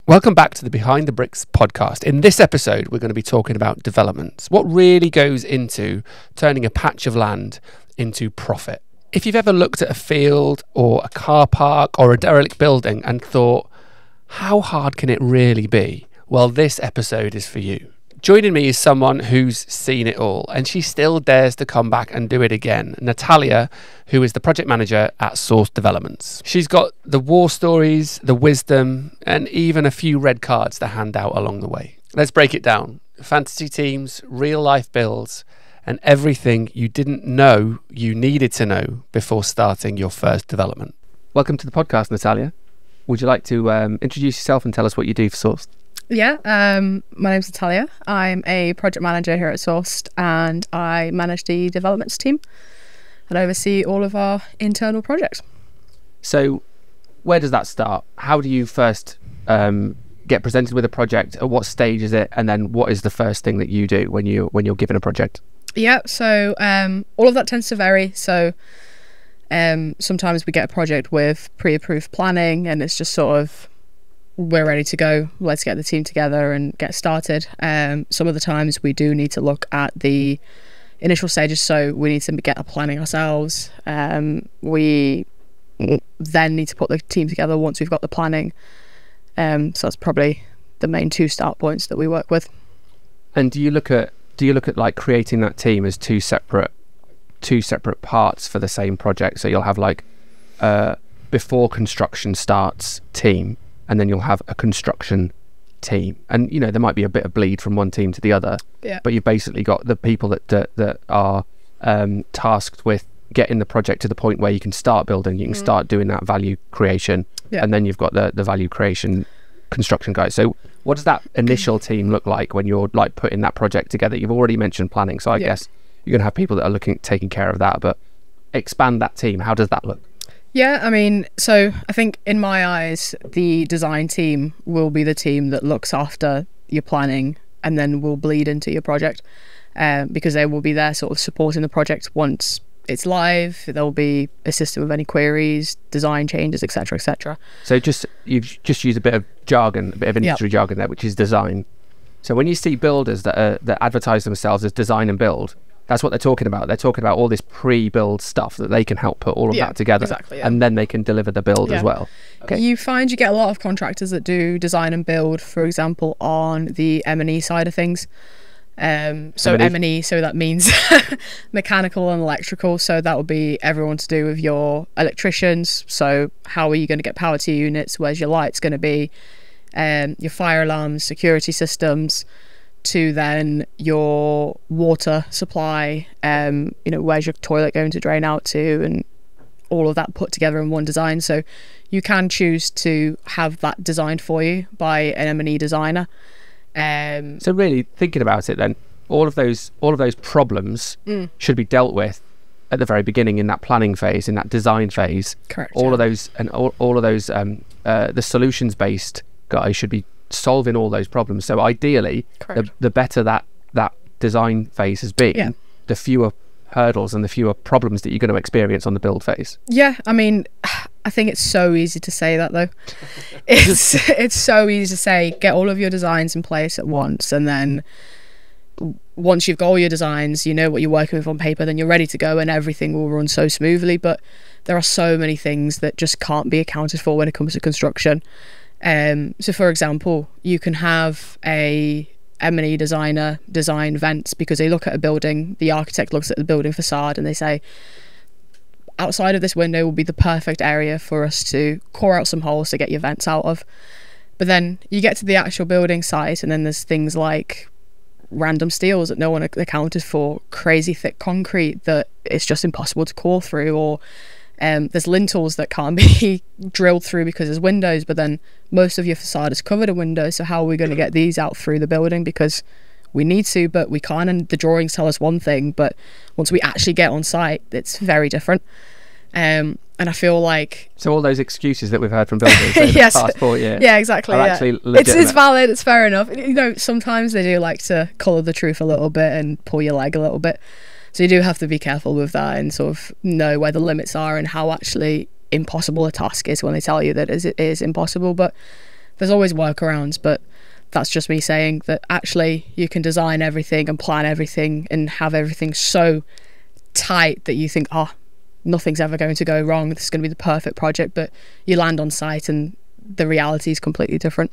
Welcome back to the Behind the Bricks podcast. In this episode, we're going to be talking about developments. What really goes into turning a patch of land into profit. If you've ever looked at a field or a car park or a derelict building and thought, how hard can it really be? Well, this episode is for you. Joining me is someone who's seen it all, and she still dares to come back and do it again. Natalia, who is the project manager at Source Developments. She's got the war stories, the wisdom, and even a few red cards to hand out along the way. Let's break it down. Fantasy teams, real life builds, and everything you didn't know you needed to know before starting your first development. Welcome to the podcast, Natalia. Would you like to introduce yourself and tell us what you do for Source? Yeah, my name's Natalia. I'm a project manager here at Sourced, and I manage the developments team and oversee all of our internal projects. So where does that start? How do you first get presented with a project? At what stage is it? And then what is the first thing that you do when you're given a project? Yeah, so all of that tends to vary. So sometimes we get a project with pre-approved planning and it's just sort of, we're ready to go, let's get the team together and get started. Some of the times we do need to look at the initial stages, so we need to get a planning ourselves. We then need to put the team together once we've got the planning. So that's probably the main two start points that we work with. And do you look at like creating that team as two separate parts for the same project? So you'll have like before construction starts team, and then you'll have a construction team, and you know there might be a bit of bleed from one team to the other. Yeah. But you've basically got the people that are tasked with getting the project to the point where you can start building, you can start doing that value creation, and then you've got the value creation construction guys. So what does that initial team look like when you're like putting that project together? You've already mentioned planning, so I guess you're gonna have people that are looking at taking care of that, but expand that team. How does that look? Yeah, I mean, so I think in my eyes, the design team will be the team that looks after your planning and then will bleed into your project, because they will be there sort of supporting the project once it's live. They'll be assisting with any queries, design changes, etc., etc. So you've just used a bit of jargon, a bit of industry jargon there, which is design. So when you see builders that advertise themselves as design and build, that's what they're talking about. They're talking about all this pre-build stuff that they can help put all of that together, and then they can deliver the build as well. Okay. You find you get a lot of contractors that do design and build, for example, on the M&E side of things. So M&E, so that means mechanical and electrical. So that will be everyone to do with your electricians. So how are you going to get power to your units? Where's your lights going to be? Your fire alarms, security systems, to then your water supply, you know, where's your toilet going to drain out to, and all of that put together in one design. So you can choose to have that designed for you by an M&E designer. So really thinking about it then, all of those problems should be dealt with at the very beginning, in that planning phase, in that design phase. Correct. All of those, and all of those the solutions based guys should be solving all those problems. So ideally, the better that design phase has been, the fewer hurdles and the fewer problems that you're going to experience on the build phase. Yeah, I mean, I think it's so easy to say that though. It's so easy to say, get all of your designs in place at once, and then once you've got all your designs, you know what you're working with on paper, then you're ready to go and everything will run so smoothly. But there are so many things that just can't be accounted for when it comes to construction. So for example, you can have a M&E designer design vents because they look at a building, the architect looks at the building facade and they say, outside of this window will be the perfect area for us to core out some holes to get your vents out of. But then you get to the actual building site and then there's things like random steels that no one accounted for, crazy thick concrete that it's just impossible to core through, or there's lintels that can't be drilled through because there's windows, but then most of your facade is covered in windows, so how are we going to get these out through the building? Because we need to, but we can't, and the drawings tell us one thing, but once we actually get on site, it's very different. And I feel like... So all those excuses that we've heard from builders over the past 4 years... Yeah, exactly. Actually legitimate. It's valid, it's fair enough. You know, sometimes they do like to colour the truth a little bit and pull your leg a little bit. So you do have to be careful with that and sort of know where the limits are and how actually impossible a task is when they tell you that it is impossible. But there's always workarounds, but that's just me saying that actually you can design everything and plan everything and have everything so tight that you think, oh, nothing's ever going to go wrong, this is going to be the perfect project, but you land on site and the reality is completely different.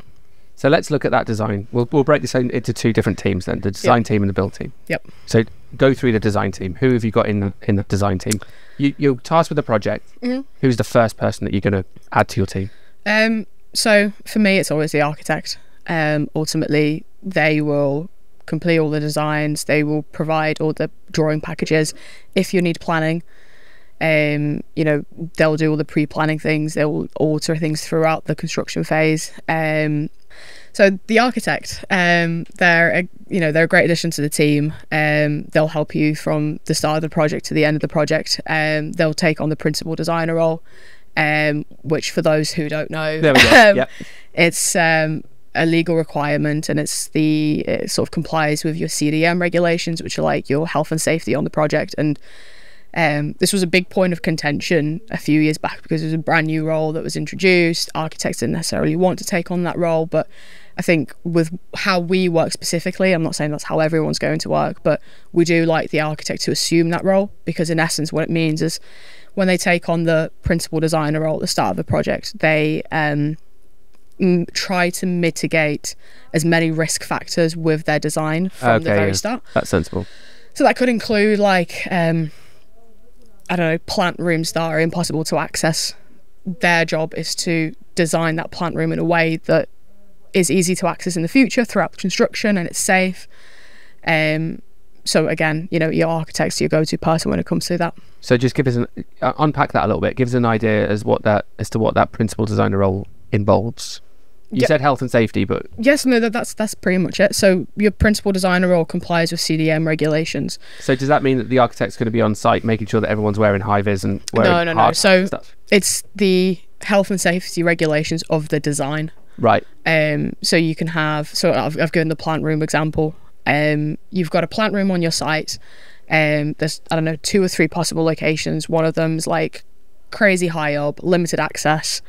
So let's look at that design. We'll break this into two different teams then, the design team and the build team. Yep. So go through the design team. Who have you got in the design team? You're tasked with a project. Who's the first person that you're going to add to your team? So for me, it's always the architect. Ultimately, they will complete all the designs. They will provide all the drawing packages. If you need planning, they'll do all the pre-planning things. They'll alter things throughout the construction phase. So the architect, they're a great addition to the team. They'll help you from the start of the project to the end of the project. They'll take on the principal designer role, which for those who don't know, there we go. Yep. It's a legal requirement, and it sort of complies with your CDM regulations, which are like your health and safety on the project. And this was a big point of contention a few years back because it was a brand new role that was introduced. Architects didn't necessarily want to take on that role, but I think with how we work specifically, I'm not saying that's how everyone's going to work, but we do like the architect to assume that role, because in essence what it means is when they take on the principal designer role at the start of the project, they try to mitigate as many risk factors with their design from the very start. That's sensible. So that could include like plant rooms that are impossible to access. Their job is to design that plant room in a way that is easy to access in the future throughout the construction and it's safe. So again, your architect's your go-to person when it comes to that. So just give us unpack that a little bit. Give us an idea as to what that principal designer role involves. You said health and safety, but yes, no, that's pretty much it. So your principal designer role complies with CDM regulations. So does that mean that the architect's going to be on site making sure that everyone's wearing high vis and wearing hard So stuff? It's the health and safety regulations of the design. Right. So you can have. So I've given the plant room example. You've got a plant room on your site. There's 2 or 3 possible locations. One of them's like crazy high up, limited access.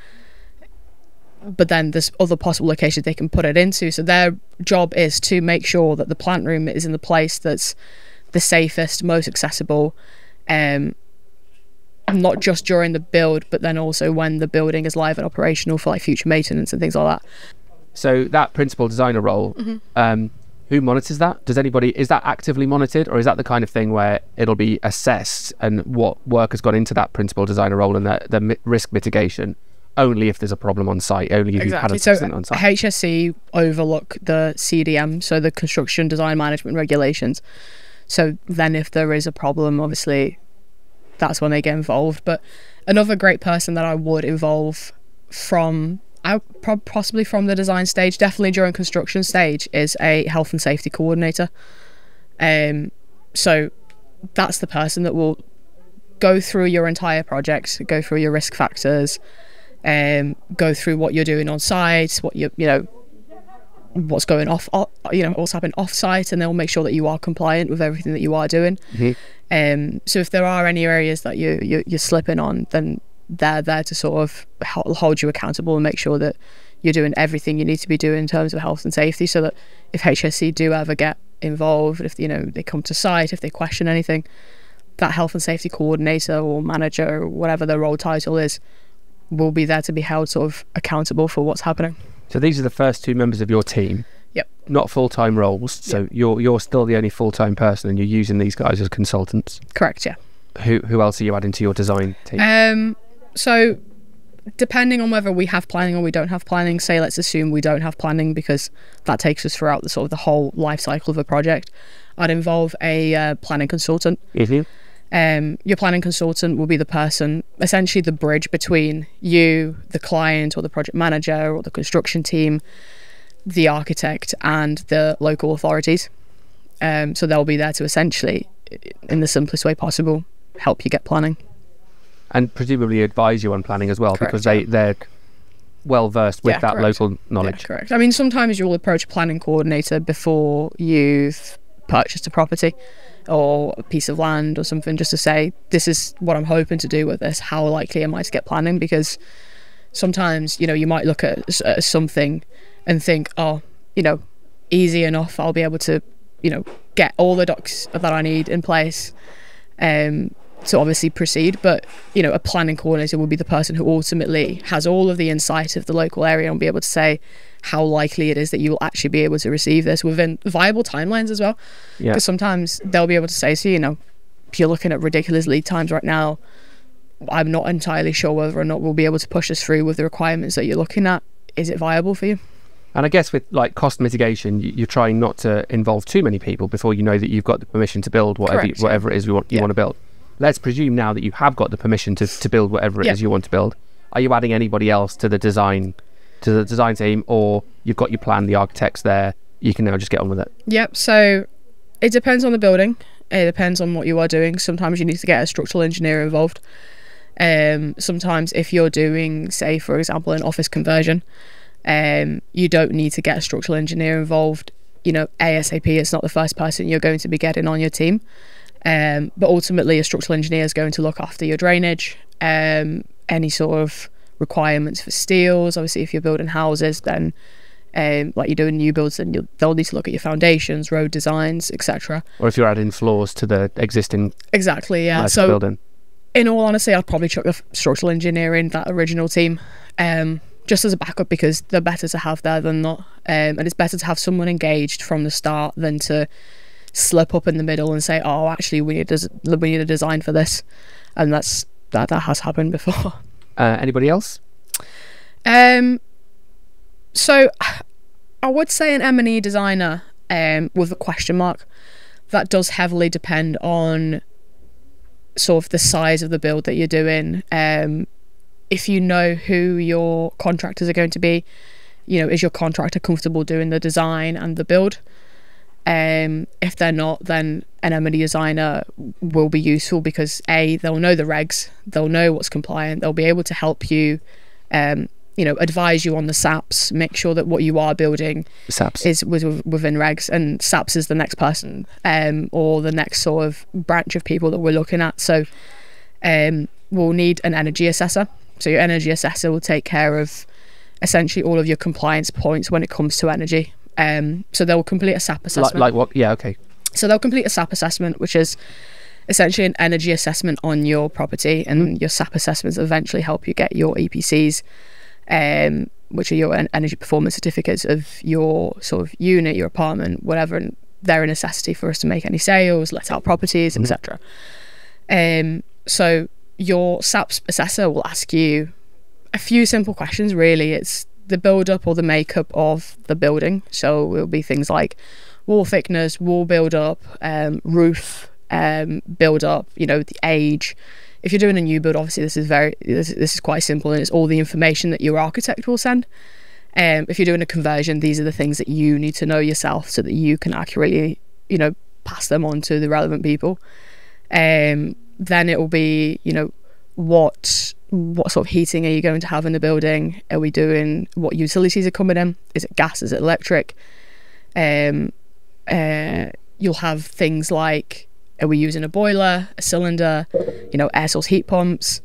But then there's other possible locations they can put it into. So their job is to make sure that the plant room is in the place that's the safest, most accessible, not just during the build, but then also when the building is live and operational for like future maintenance and things like that. So that principal designer role, who monitors that? Is that actively monitored, or is that the kind of thing where it'll be assessed and what work has gone into that principal designer role and the risk mitigation? Only if there's a problem on site, only if you've had an accident on site. HSE overlook the CDM, so the construction design management regulations. So then if there is a problem, obviously that's when they get involved. But another great person that I would involve possibly from the design stage, definitely during construction stage, is a health and safety coordinator. So that's the person that will go through your entire project, go through your risk factors, go through what you're doing on site, what what's going off, what's happening off site, and they'll make sure that you are compliant with everything that you are doing. So if there are any areas that you're slipping on, then they're there to sort of hold you accountable and make sure that you're doing everything you need to be doing in terms of health and safety, so that if HSC do ever get involved, if they come to site, if they question anything, that health and safety coordinator or manager or whatever their role title is will be there to be held sort of accountable for what's happening. So these are the first 2 members of your team. Yep. Not full-time roles. So you're still the only full-time person, and you're using these guys as consultants. Correct. Yeah. Who else are you adding to your design team? So depending on whether we have planning or we don't have planning, say let's assume we don't have planning, because that takes us throughout the whole life cycle of a project, I'd involve a planning consultant. Your planning consultant will be the person, essentially the bridge between you, the client, or the project manager, or the construction team, the architect, and the local authorities. So they'll be there to essentially, in the simplest way possible, help you get planning. And presumably advise you on planning as well. Correct, because they're well versed with that local knowledge. Yeah, correct. I mean, sometimes you'll approach a planning coordinator before you've purchased a property or a piece of land or something, just to say, this is what I'm hoping to do with this. How likely am I to get planning? Because sometimes, you know, you might look at something and think, oh, you know, easy enough, I'll be able to, you know, get all the docs that I need in place to obviously proceed. But, you know, a planning coordinator will be the person who ultimately has all of the insight of the local area and be able to say how likely it is that you will actually be able to receive this within viable timelines as well. Because sometimes they'll be able to say, so, you know, if you're looking at ridiculous lead times right now, I'm not entirely sure whether or not we'll be able to push this through with the requirements that you're looking at. Is it viable for you? And I guess with like cost mitigation, you're trying not to involve too many people before you know that you've got the permission to build whatever it is you want to build. Let's presume now that you have got the permission to build whatever it is you want to build. Are you adding anybody else to the design team, or you've got your plan, the architects there, you can now just get on with it? Yep. So it depends on the building. It depends on what you are doing. Sometimes you need to get a structural engineer involved. Sometimes if you're doing, say, for example, an office conversion, you don't need to get a structural engineer involved, you know, ASAP. It's not the first person you're going to be getting on your team. But ultimately a structural engineer is going to look after your drainage, any sort of requirements for steels. Obviously, if you're building houses, then like you're doing new builds, then they'll need to look at your foundations, road designs, etc. Or if you're adding floors to the existing So building. In all honesty, I'd probably chuck the structural engineer in that original team, just as a backup, because they're better to have there than not. And it's better to have someone engaged from the start than to slip up in the middle and say, oh, actually we need a design for this. And that has happened before. Anybody else? So I would say an M&E designer, with a question mark. That does heavily depend on sort of the size of the build that you're doing. If you know who your contractors are going to be, you know, is your contractor comfortable doing the design and the build? If they're not, then an M&E designer will be useful, because they'll know the regs, they'll know what's compliant, they'll be able to help you, you know, advise you on the SAPs, make sure that what you are building is within regs. And SAPs is the next person, or the next sort of branch of people that we're looking at. So we'll need an energy assessor. So your energy assessor will take care of essentially all of your compliance points when it comes to energy. So they'll complete a SAP assessment. Like what? Yeah, okay. So they'll complete a SAP assessment, which is essentially an energy assessment on your property, and your SAP assessments eventually help you get your EPCs, which are your energy performance certificates of your sort of unit, your apartment, whatever, and they're a necessity for us to make any sales, let out properties, etc. So your SAP assessor will ask you a few simple questions, really. It's the build-up or the makeup of the building. So it will be things like wall thickness, wall build-up, roof build-up, you know, the age. If you're doing a new build, obviously this is quite simple, and it's all the information that your architect will send. If you're doing a conversion, these are the things that you need to know yourself so that you can accurately, you know, pass them on to the relevant people. Then it will be, you know, what sort of heating are you going to have in the building? Are we doing, what utilities are coming in? Is it gas? Is it electric? You'll have things like, are we using a boiler, a cylinder, you know, air source heat pumps?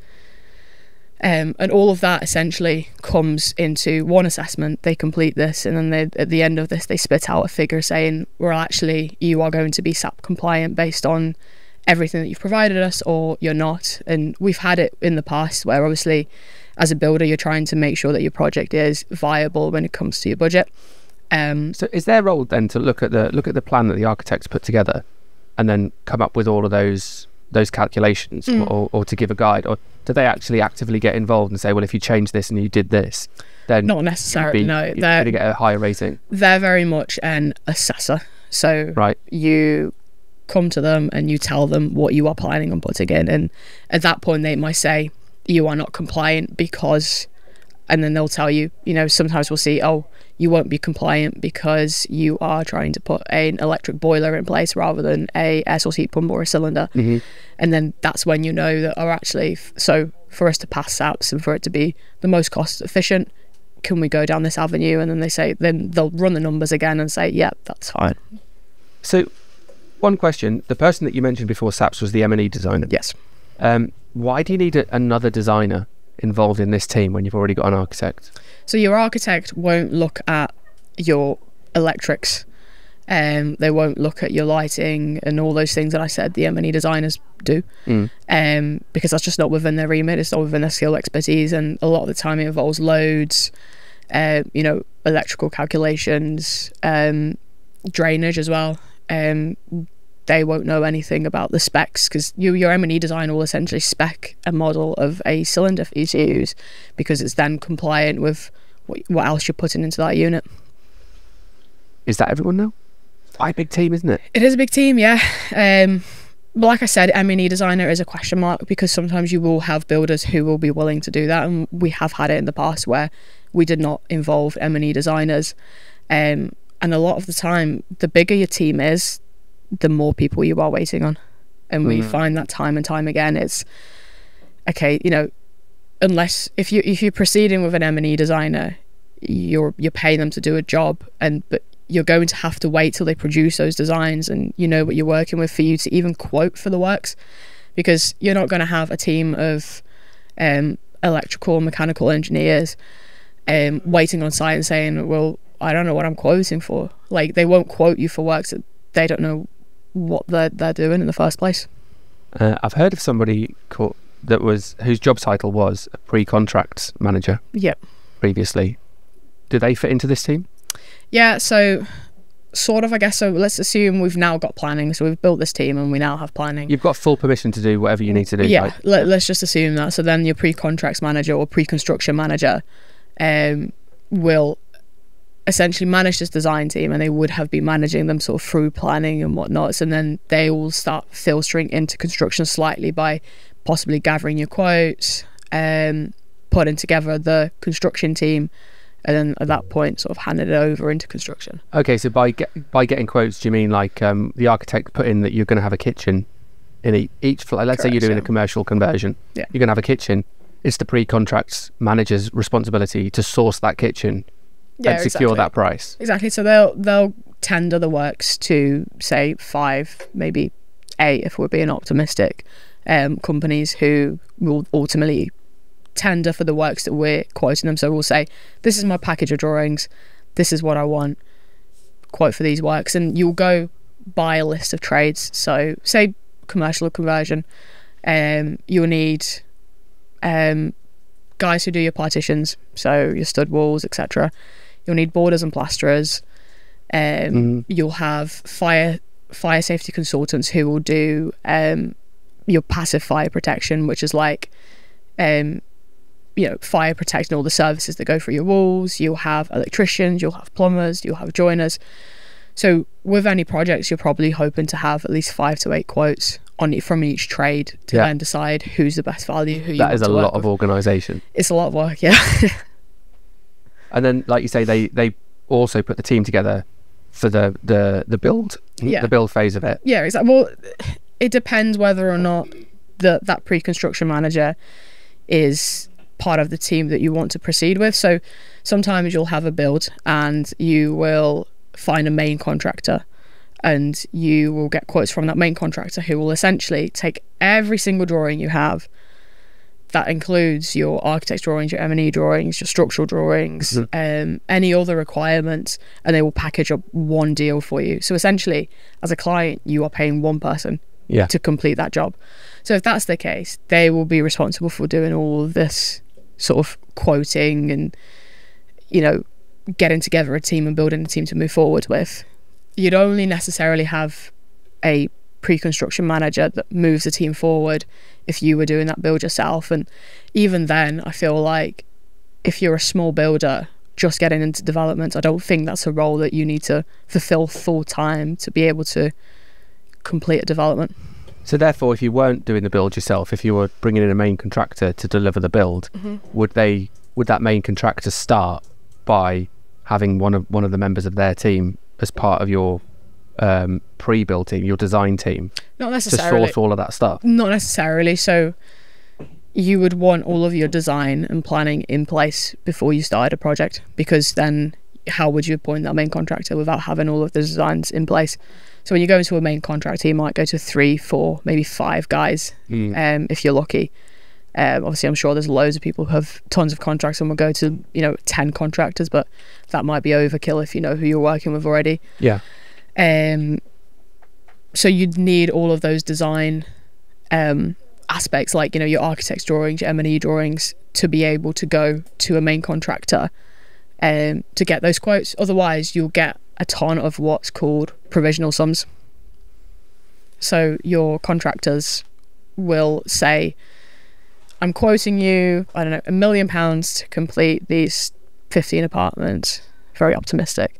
And all of that essentially comes into one assessment. They complete this, and then at the end of this, they spit out a figure saying, well, actually, you are going to be SAP compliant based on everything that you've provided us, or you're not. And we've had it in the past where obviously as a builder you're trying to make sure that your project is viable when it comes to your budget. So is their role then to look at the plan that the architects put together and then come up with all of those calculations, or to give a guide, or do they actually actively get involved and say, well, if you change this and you did this, then not necessarily, no, you're going to get a higher rating? They're very much an assessor. So right, you come to them and you tell them what you are planning on putting in, and at that point they might say you are not compliant because, and then they'll tell you, you know, sometimes we'll see, oh, you won't be compliant because you are trying to put an electric boiler in place rather than a air source heat pump or a cylinder. And then that's when you know that, oh, actually, so for us to pass SAPs and for it to be the most cost efficient, can we go down this avenue? And then then they'll run the numbers again and say, yeah, that's fine. So one question, the person that you mentioned before SAPs was the M&E designer. Yes. Why do you need another designer involved in this team when you've already got an architect? So your architect won't look at your electrics. They won't look at your lighting and all those things that I said the M&E designers do, because that's just not within their remit. It's not within their skill expertise, and a lot of the time it involves loads, electrical calculations, drainage as well. They won't know anything about the specs, because your M&E design will essentially spec a model of a cylinder for you to use, because it's then compliant with what else you're putting into that unit. Is that everyone now? Quite a big team, isn't it? It is a big team, yeah. But like I said, M&E designer is a question mark, because sometimes you will have builders who will be willing to do that, and we have had it in the past where we did not involve M&E designers. And a lot of the time, the bigger your team is, the more people you are waiting on. And we find that time and time again. It's okay, unless if you're proceeding with an M&E designer, you're paying them to do a job, but you're going to have to wait till they produce those designs and you know what you're working with for you to even quote for the works, because you're not going to have a team of electrical and mechanical engineers waiting on site and saying, well, I don't know what I'm quoting for. Like, they won't quote you for works that they don't know what they're doing in the first place. I've heard of somebody whose job title was a pre-contracts manager. Yep. Previously. Do they fit into this team? Yeah, so sort of, I guess. So let's assume we've now got planning. So we've built this team and we now have planning. You've got full permission to do whatever you need to do. Yeah, right? let's just assume that. So then your pre-contracts manager or pre-construction manager will essentially manage this design team, and they would have been managing them sort of through planning and whatnot. And then they will start filtering into construction slightly by possibly gathering your quotes, putting together the construction team, and then at that point sort of handed it over into construction. Okay, so by getting quotes, do you mean like the architect put in that you're going to have a kitchen in each flat? Let's say you're doing a commercial conversion. Yeah. You're going to have a kitchen. It's the pre-contracts manager's responsibility to source that kitchen and secure that price. Exactly. So they'll tender the works to, say, 5, maybe 8, if we're being optimistic, companies who will ultimately tender for the works that we're quoting them. So we'll say, this is my package of drawings, this is what I want, quote for these works, and you'll go buy a list of trades. So say commercial conversion, you'll need guys who do your partitions, so your stud walls, etc. You'll need boarders and plasterers. You'll have fire safety consultants who will do your passive fire protection, which is like fire protecting all the services that go through your walls. You'll have electricians, you'll have plumbers, you'll have joiners. So with any projects, you're probably hoping to have at least 5 to 8 quotes from each trade to then decide who's the best value. That is a lot of organisation. It's a lot of work, yeah. And then, like you say, they also put the team together for the build, the build phase of it. Yeah, exactly. Well, it depends whether or not that pre-construction manager is part of the team that you want to proceed with. So sometimes you'll have a build and you will find a main contractor, and you will get quotes from that main contractor who will essentially take every single drawing you have. That includes your architect's drawings, your M&E drawings, your structural drawings, any other requirements, and they will package up one deal for you. So essentially, as a client, you are paying one person to complete that job. So if that's the case, they will be responsible for doing all of this sort of quoting and, getting together a team and building a team to move forward with. You'd only necessarily have a pre-construction manager that moves the team forward if you were doing that build yourself. And even then, I feel like if you're a small builder just getting into development, I don't think that's a role that you need to fulfill full time to be able to complete a development. So therefore, if you weren't doing the build yourself, if you were bringing in a main contractor to deliver the build, would that main contractor start by having one of the members of their team as part of your pre-build team, your design team? Not necessarily. To source all of that stuff? Not necessarily. So you would want all of your design and planning in place before you started a project, because then how would you appoint that main contractor without having all of the designs in place? So when you go into a main contractor, you might go to 3, 4, maybe 5 guys, if you're lucky. Obviously, I'm sure there's loads of people who have tons of contracts and will go to 10 contractors, but that might be overkill if you know who you're working with already. Yeah. So you'd need all of those design aspects, like your architect's drawings, your M&E drawings, to be able to go to a main contractor to get those quotes. Otherwise, you'll get a ton of what's called provisional sums. So your contractors will say, I'm quoting you, I don't know, £1 million to complete these 15 apartments. Very optimistic.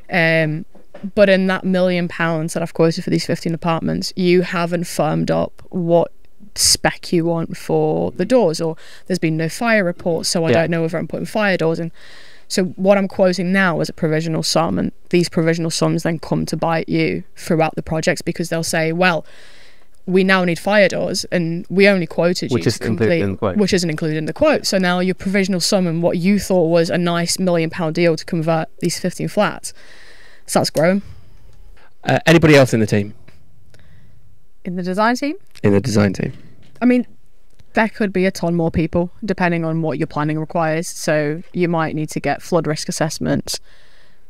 But in that £1 million that I've quoted for these 15 apartments, you haven't firmed up what spec you want for the doors, or there's been no fire reports, so I don't know whether I'm putting fire doors in. So what I'm quoting now is a provisional sum, and these provisional sums then come to bite you throughout the projects, because they'll say, well, we now need fire doors and we only quoted you to complete, which isn't included in the quote. So now your provisional sum and what you thought was a nice £1 million deal to convert these 15 flats starts growing. Anybody else in the team? In the design team? In the design team. I mean, there could be a ton more people depending on what your planning requires. So you might need to get flood risk assessments.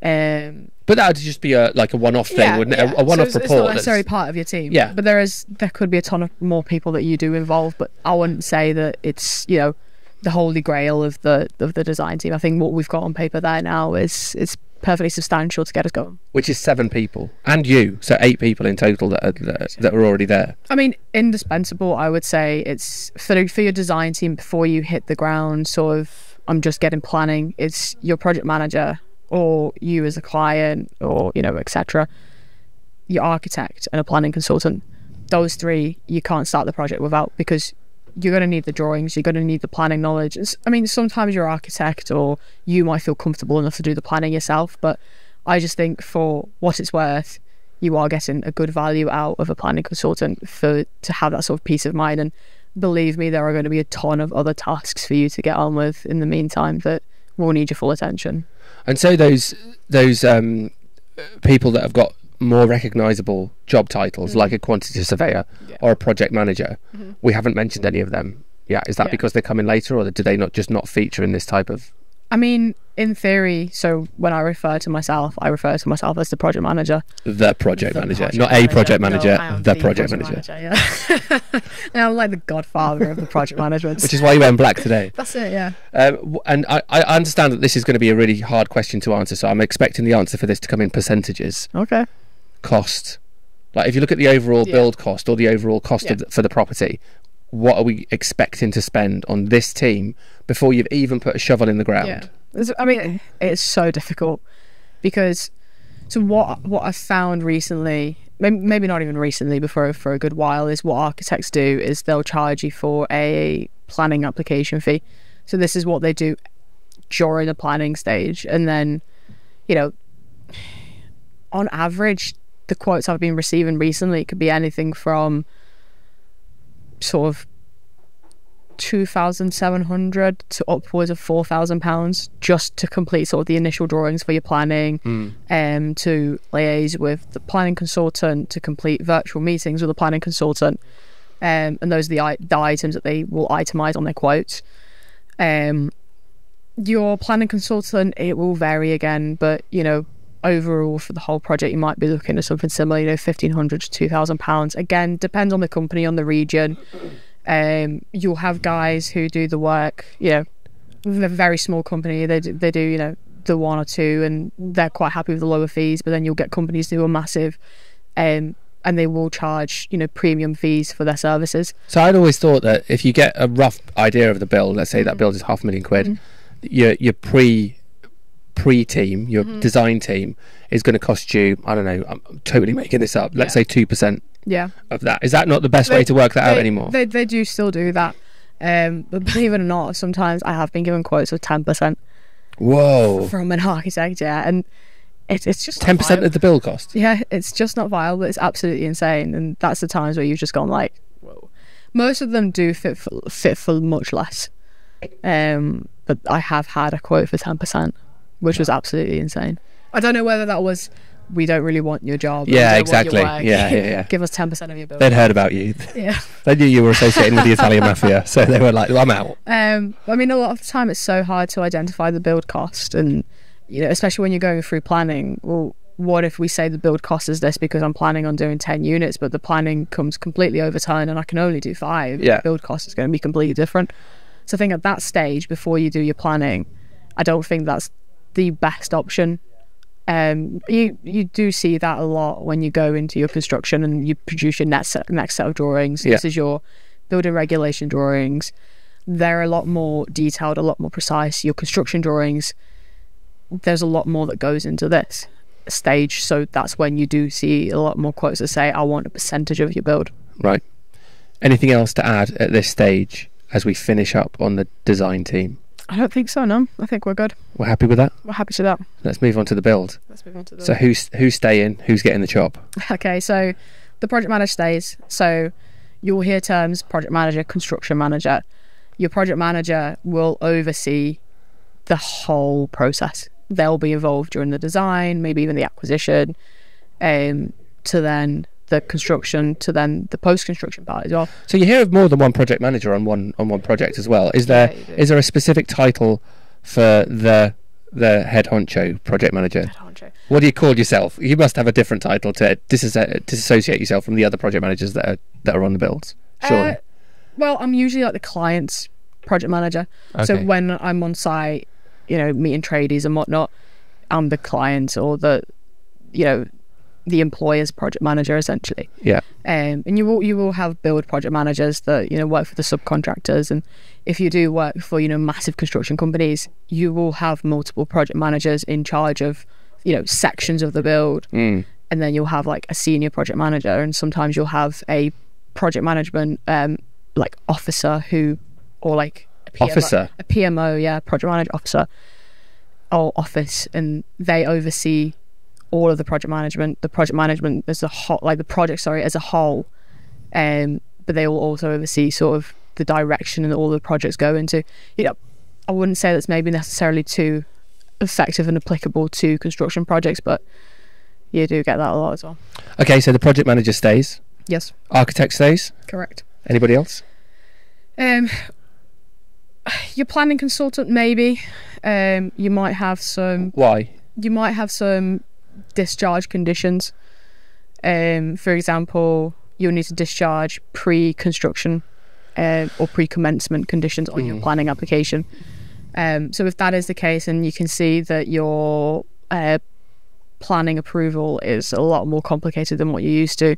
But that would just be a one-off thing, wouldn't it? A one-off report. It's not necessarily part of your team. Yeah. But there could be a ton of more people that you do involve. But I wouldn't say that it's the holy grail of the design team. I think what we've got on paper there now is perfectly substantial to get us going. Which is 7 people, and you, so 8 people in total that are already there. I mean, indispensable. I would say it's for your design team before you hit the ground. Sort of, I'm just getting planning. It's your project manager, or you as a client, or etc. Your architect and a planning consultant. Those 3 you can't start the project without, because you're going to need the drawings, you're going to need the planning knowledge. I mean, sometimes your architect or you might feel comfortable enough to do the planning yourself, but I just think for what it's worth, you are getting a good value out of a planning consultant to have that sort of peace of mind. And believe me, there are going to be a ton of other tasks for you to get on with in the meantime that will need your full attention. And so those people that have got more recognisable job titles, like a quantity surveyor or a project manager, we haven't mentioned any of them. Is that because they come in later, or do they not feature in this type of... I mean, in theory, so when I refer to myself as the project manager. The project manager, not a project manager, the project manager. I'm like the godfather of the project management. Which is why you wear black today. That's it, yeah. And I understand that this is going to be a really hard question to answer, so I'm expecting the answer for this to come in percentages. Okay. Cost, like if you look at the overall build cost or the overall cost for the property, what are we expecting to spend on this team before you've even put a shovel in the ground? I mean, it's so difficult, because what I've found recently, maybe not even recently, but for a good while, is what architects do is they'll charge you for a planning application fee. So this is what they do during the planning stage, and then on average, the quotes I've been receiving recently could be anything from sort of £2,700 to upwards of £4,000 just to complete sort of the initial drawings for your planning, to liaise with the planning consultant, to complete virtual meetings with the planning consultant, and those are the items that they will itemise on their quotes. Your planning consultant, it will vary again, but overall for the whole project you might be looking at something similar, £1,500 to £2,000. Again, depends on the company, on the region. You'll have guys who do the work, with a very small company, they do the 1 or 2, and they're quite happy with the lower fees. But then you'll get companies who are massive, and they will charge premium fees for their services. So I'd always thought that if you get a rough idea of the build, let's say that build is £500,000, your pre-team, your design team is going to cost you, I don't know, I'm totally making this up, let's say 2% of that. Is that not the best way to work that out anymore? They do still do that, but believe it or not, sometimes I have been given quotes of 10%. Whoa. From an architect, and it's just 10% of the build cost. It's just not viable. It's absolutely insane, and that's the times where you've just gone like, whoa. Most of them do fit for much less, but I have had a quote for 10%, which was absolutely insane. I don't know whether that was we don't really want your job. Yeah, we don't exactly. Want Yeah, your work. yeah, yeah. Give us 10% of your bill. They'd heard about you. Yeah. They knew you were associated with the Italian mafia, so they were like, well, I'm out. I mean, a lot of the time it's so hard to identify the build cost, and especially when you're going through planning. Well, what if we say the build cost is this because I'm planning on doing 10 units, but the planning comes completely overturned and I can only do 5? Yeah. The build cost is going to be completely different. So I think at that stage, before you do your planning, I don't think that's the best option. You do see that a lot when you go into your construction and you produce your next set of drawings. Yeah. This is your building regulation drawings. They're a lot more detailed, a lot more precise. Your construction drawings, there's a lot more that goes into this stage, so that's when you do see a lot more quotes that say, I want a percentage of your build. Right. Anything else to add at this stage as we finish up on the design team? I don't think so, no. I think we're good. We're happy with that? We're happy to that. Let's move on to the build. Let's move on to the So who's staying? Who's getting the job? Okay, so the project manager stays. So you'll hear terms project manager, construction manager. Your project manager will oversee the whole process. They'll be involved during the design, maybe even the acquisition, to then the construction, to then the post-construction part as well. So you hear of more than one project manager on one project as well. Is there a specific title for the head honcho project manager? Head honcho. What do you call yourself? You must have a different title to disassociate yourself from the other project managers that are on the builds. Surely. Well, I'm usually like the client's project manager. Okay. So when I'm on site, meeting tradies and whatnot, I'm the client or the employer's project manager essentially. Yeah. And you will have build project managers that work for the subcontractors, and if you do work for massive construction companies, you will have multiple project managers in charge of sections of the build, and then you'll have like a senior project manager, and sometimes you'll have a project management like officer or like a PMO, project manager officer or office, and they oversee all of the project management as a whole, like the project as a whole, but they will also oversee sort of the direction and all the projects go into. I wouldn't say that's maybe necessarily too effective and applicable to construction projects, but you do get that a lot as well. Okay, so the project manager stays. Yes. Architect stays. Correct. Anybody else? Your planning consultant, maybe. You might have some. Why? You might have some discharge conditions. For example, you'll need to discharge pre-construction or pre-commencement conditions on your planning application. So if that is the case, and you can see that your planning approval is a lot more complicated than what you're used to,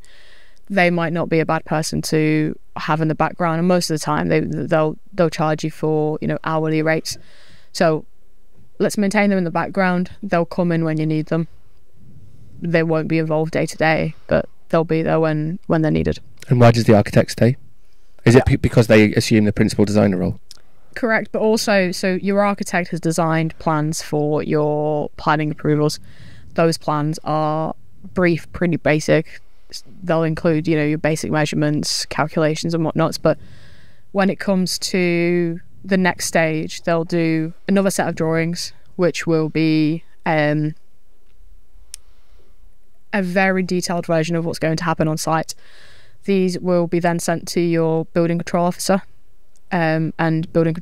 they might not be a bad person to have in the background, and most of the time they'll charge you for hourly rates. So let's maintain them in the background. They'll come in when you need them. They won't be involved day to day, but they'll be there when they're needed. And why does the architect stay? Is it because they assume the principal designer role? Correct, but also, so your architect has designed plans for your planning approvals. Those plans are brief, pretty basic. They'll include, your basic measurements, calculations and whatnots, but when it comes to the next stage, they'll do another set of drawings, which will be a very detailed version of what's going to happen on site. These will be then sent to your building control officer, and building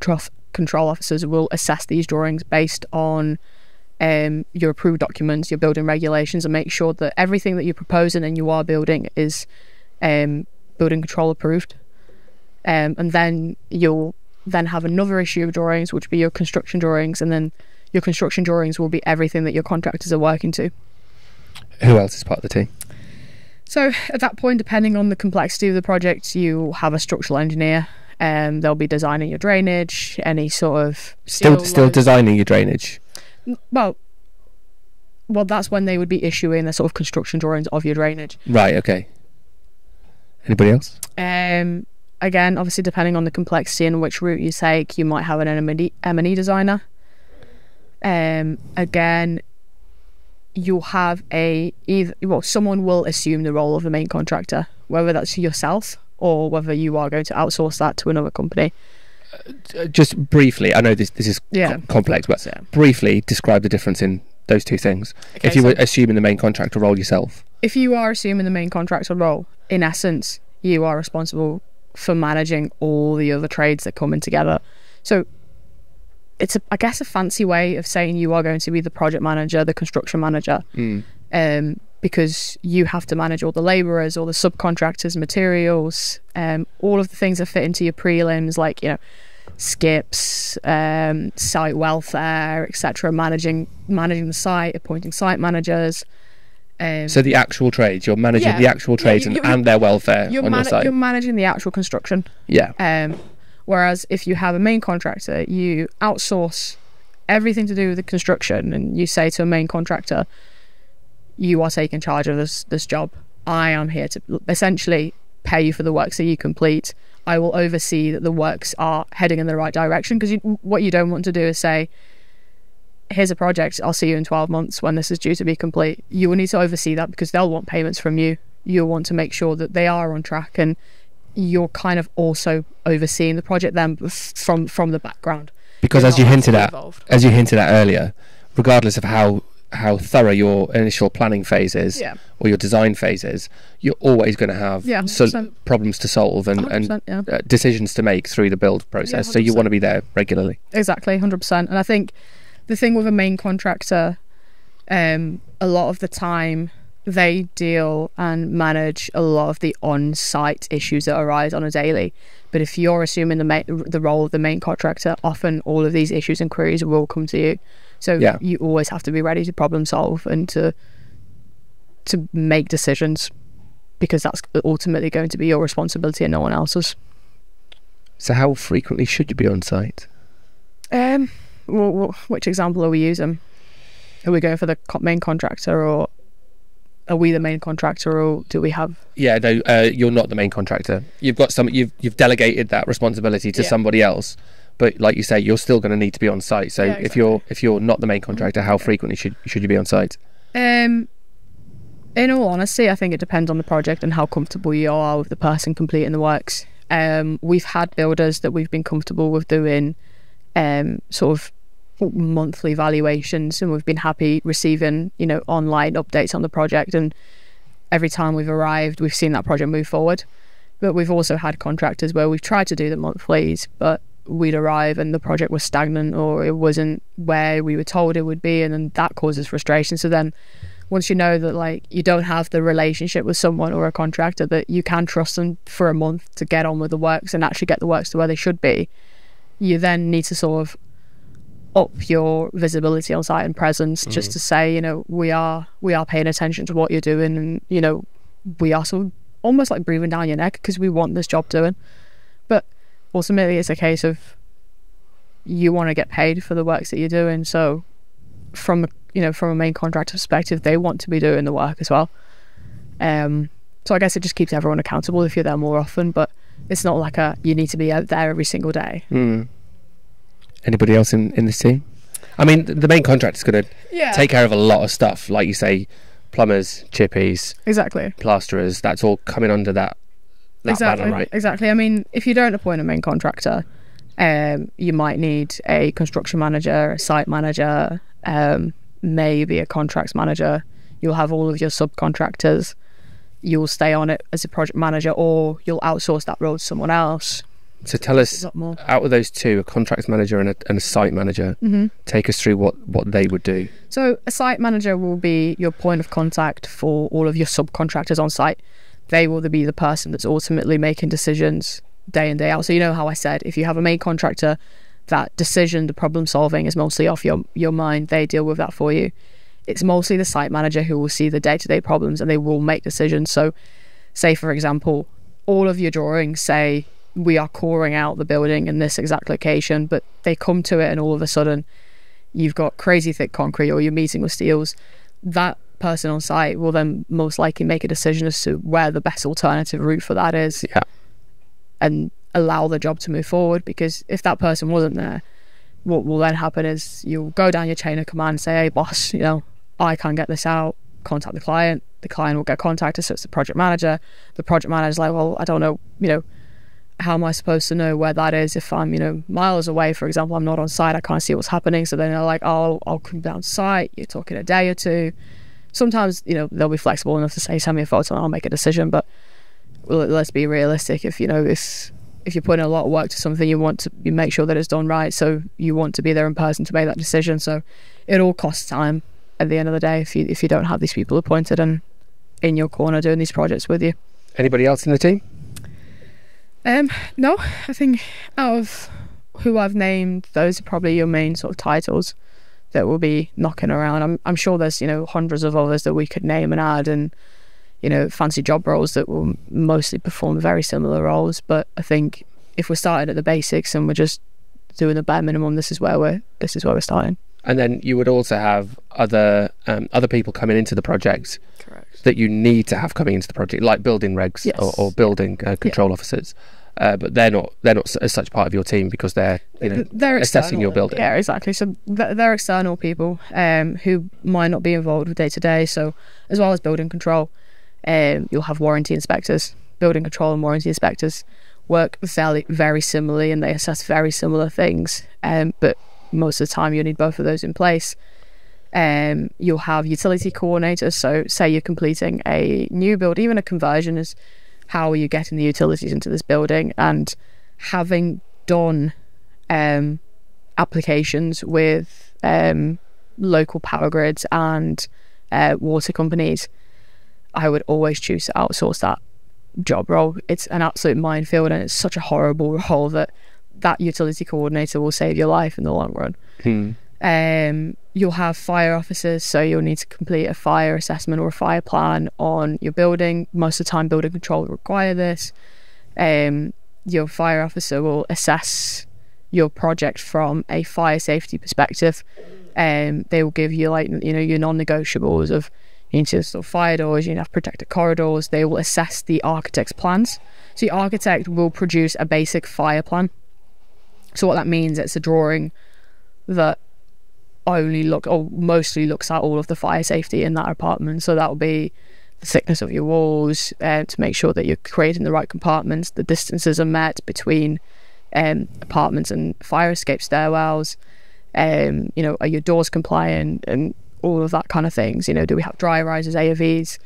control officers will assess these drawings based on your approved documents, your building regulations, and make sure that everything that you're proposing and you are building is building control approved. And then you'll then have another issue of drawings, which will be your construction drawings, and then your construction drawings will be everything that your contractors are working to. Who else is part of the team? So at that point, depending on the complexity of the project, you have a structural engineer. They'll be designing your drainage, any sort of still designing your drainage. Well, that's when they would be issuing the sort of construction drawings of your drainage. Right. Okay. Anybody else? Again, obviously, depending on the complexity and which route you take, you might have an M&E designer. Again, you'll have someone will assume the role of the main contractor, whether that's yourself or whether you are going to outsource that to another company. Just briefly, I know this is complex, but briefly describe the difference in those two things. Okay, If you so were assuming the main contractor role yourself. if you are assuming the main contractor role, in essence, you are responsible for managing all the other trades that come in together. So it's, I guess, a fancy way of saying you are going to be the project manager, the construction manager, because you have to manage all the labourers, all the subcontractors, materials, all of the things that fit into your prelims, like, you know, skips, site welfare, etc. Managing the site, appointing site managers. So the actual trades, you're managing the actual trades and their welfare on your site. You're managing the actual construction. Yeah. Whereas if you have a main contractor, you outsource everything to do with the construction, and you say to a main contractor, you are taking charge of this job. I am here to essentially pay you for the works that you complete. I will oversee that the works are heading in the right direction, because what you don't want to do is say, here's a project, I'll see you in 12 months when this is due to be complete. You will need to oversee that, because they'll want payments from you. You'll want to make sure that they are on track, and you're kind of also overseeing the project then from the background. Because as you hinted at earlier, regardless of how thorough your initial planning phase is, or your design phase is, you're always going to have problems to solve and decisions to make through the build process. So you want to be there regularly. Exactly, 100%. And I think the thing with a main contractor, a lot of the time they deal and manage a lot of the on-site issues that arise on a daily. But if you're assuming the role of the main contractor, often all of these issues and queries will come to you. So you always have to be ready to problem solve and to make decisions, because that's ultimately going to be your responsibility and no one else's. So how frequently should you be on site? Which example are we using? Are we going for the main contractor, or are we the main contractor, or do we have... Yeah, no, you're not the main contractor. You've got you've delegated that responsibility to somebody else, but like you say, you're still going to need to be on site. So exactly. if you're not the main contractor, how frequently should you be on site? In all honesty, I think it depends on the project and how comfortable you are with the person completing the works. We've had builders that we've been comfortable with doing sort of monthly valuations, and we've been happy receiving, you know, online updates on the project, and every time we've arrived we've seen that project move forward. But we've also had contractors where we've tried to do the monthlies, but we'd arrive and the project was stagnant, or it wasn't where we were told it would be, and then that causes frustration. So then once you know that, like, you don't have the relationship with someone or a contractor that you can trust them for a month to get on with the works and actually get the works to where they should be, you then need to sort of up your visibility on site and presence, just to say, you know, we are paying attention to what you're doing, and, you know, we are sort of almost like breathing down your neck because we want this job doing. But ultimately it's a case of you want to get paid for the works that you're doing, so from a main contractor perspective, they want to be doing the work as well. So I guess it just keeps everyone accountable if you're there more often, but it's not like you need to be out there every single day. Anybody else in this team? I mean, the main contractor's going to take care of a lot of stuff, like you say, plumbers, chippies, exactly, plasterers. That's all coming under that banner, right? Exactly. I mean, if you don't appoint a main contractor, you might need a construction manager, a site manager, maybe a contracts manager. You'll have all of your subcontractors. You'll stay on it as a project manager, or you'll outsource that role to someone else. So tell us, out of those two, a contracts manager and a site manager, take us through what they would do. So a site manager will be your point of contact for all of your subcontractors on site. They will be the person that's ultimately making decisions day in, day out. So you know how I said, if you have a main contractor, that decision, the problem solving is mostly off your mind. They deal with that for you. It's mostly the site manager who will see the day-to-day problems, and they will make decisions. So say, for example, all of your drawings say we are coring out the building in this exact location, but they come to it and all of a sudden you've got crazy thick concrete, or you're meeting with steels. That person on site will then most likely make a decision as to where the best alternative route for that is, and allow the job to move forward. Because if that person wasn't there, what will then happen is you'll go down your chain of command and say, hey boss, you know, I can't get this out, contact the client will get contacted, so it's the project manager. The project manager's like, well, I don't know, you know, how am I supposed to know where that is if I'm, you know, miles away? For example, I'm not on site, I can't see what's happening. So then they're like, oh, I'll come down to site. You're talking a day or two. Sometimes, you know, they'll be flexible enough to say, send me a photo and I'll make a decision. But let's be realistic. If, you know, if you're putting a lot of work to something, you make sure that it's done right. So you want to be there in person to make that decision. So it all costs time at the end of the day if you don't have these people appointed and in your corner doing these projects with you. Anybody else in the team? No, I think out of who I've named, those are probably your main sort of titles that will be knocking around. I'm sure there's, you know, hundreds of others that we could name and add, and, you know, fancy job roles that will mostly perform very similar roles. But I think if we're starting at the basics and we're just doing the bare minimum, this is where we're starting. And then you would also have other people coming into the project. Correct. That you need to have coming into the project, like building regs. Yes. or building control officers. But they're not as such part of your team because they're assessing your building. Yeah, exactly. So they're external people who might not be involved with day to day. So as well as building control, you'll have warranty inspectors. Building control and warranty inspectors work very similarly, and they assess very similar things. But most of the time, you need both of those in place. You'll have utility coordinators. So say you're completing a new build, even a conversion is. How are you getting the utilities into this building? And having done applications with local power grids and water companies, I would always choose to outsource that job role. It's an absolute minefield, and it's such a horrible role that utility coordinator will save your life in the long run. You'll have fire officers, so you'll need to complete a fire assessment or a fire plan on your building. Most of the time, building control will require this. Your fire officer will assess your project from a fire safety perspective. They will give you, like, you know, your non-negotiables of you need to install fire doors, you need to have protected corridors. They will assess the architect's plans. So the architect will produce a basic fire plan. So what that means, it's a drawing that mostly looks at all of the fire safety in that apartment. So that will be the thickness of your walls, to make sure that you're creating the right compartments, the distances are met between apartments and fire escape stairwells, you know, are your doors compliant, and all of that kind of things. You know, do we have dry risers, AOVs?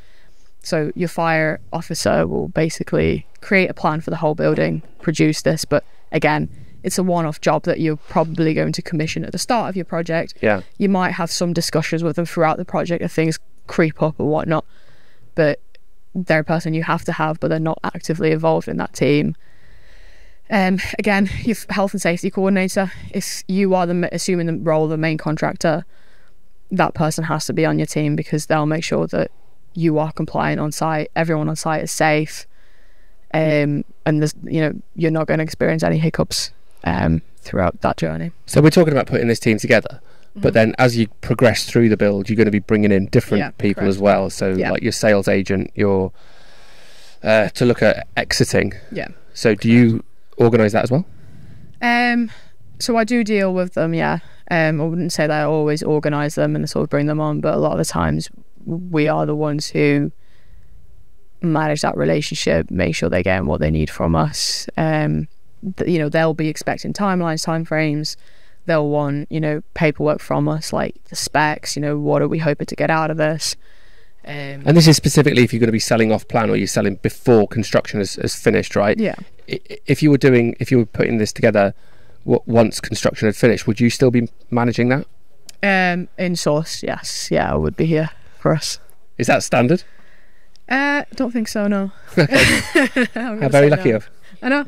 So your fire officer will basically create a plan for the whole building, produce this, but again, it's a one-off job that you're probably going to commission at the start of your project. Yeah. You might have some discussions with them throughout the project if things creep up or whatnot, but they're a person you have to have, but they're not actively involved in that team. Again, your health and safety coordinator, if you are assuming the role of the main contractor, that person has to be on your team because they'll make sure that you are compliant on site, everyone on site is safe, and there's, you know, you're not going to experience any hiccups throughout that journey. So we're talking about putting this team together, but then as you progress through the build, you're going to be bringing in different people as well. So like your sales agent, your to look at exiting. Yeah. So do you organise that as well? So I do deal with them. Yeah. I wouldn't say that I always organise them and sort of bring them on, but a lot of the times we are the ones who manage that relationship, make sure they get what they need from us. You know, they'll be expecting timelines, timeframes. They'll want, you know, paperwork from us, like the specs, you know, what are we hoping to get out of this. And this is specifically if you're going to be selling off plan or you're selling before construction is finished, right? Yeah. If you were putting this together once construction had finished, would you still be managing that? In source, yes. Yeah, I would be here for us. Is that standard? Don't think so, no. How very lucky of. I know.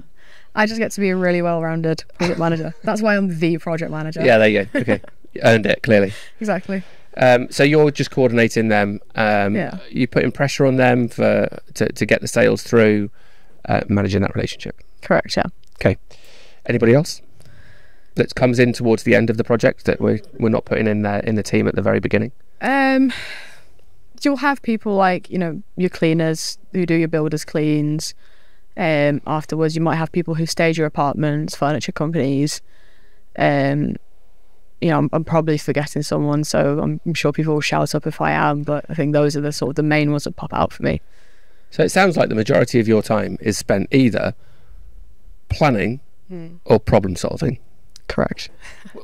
I just get to be a really well-rounded project manager. That's why I'm the project manager. Yeah, there you go. Okay. You earned it, clearly. Exactly. So you're just coordinating them. You putting pressure on them to get the sales through, managing that relationship. Correct, yeah. Okay. Anybody else that comes in towards the end of the project that we're not putting in the team at the very beginning? You'll have people like, you know, your cleaners who do your builders cleans. Afterwards, you might have people who stage your apartments, furniture companies. You know, I'm probably forgetting someone, so I'm sure people will shout up if I am, but I think those are the sort of the main ones that pop out for me. So it sounds like the majority of your time is spent either planning or problem solving? Correct.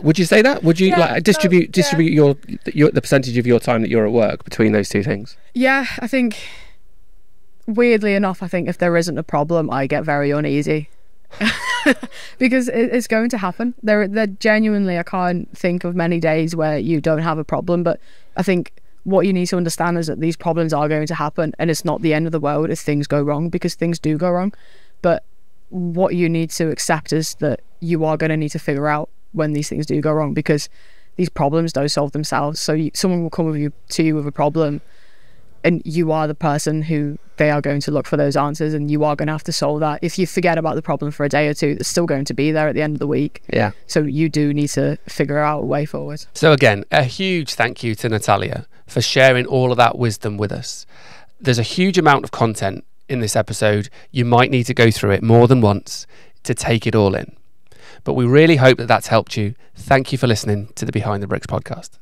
Would you say that? Would you distribute the percentage of your time that you're at work between those two things? Yeah, I think, weirdly enough, I think if there isn't a problem, I get very uneasy. Because it's going to happen. There genuinely, I can't think of many days where you don't have a problem, but I think what you need to understand is that these problems are going to happen, and it's not the end of the world if things go wrong, because things do go wrong. But what you need to accept is that you are going to need to figure out when these things do go wrong, because these problems don't solve themselves. So someone will come to you with a problem, and you are the person who they are going to look for those answers, and you are going to have to solve that. If you forget about the problem for a day or two, it's still going to be there at the end of the week. Yeah. So you do need to figure out a way forward. So again, a huge thank you to Natalia for sharing all of that wisdom with us. There's a huge amount of content in this episode. You might need to go through it more than once to take it all in. But we really hope that that's helped you. Thank you for listening to the Behind the Bricks podcast.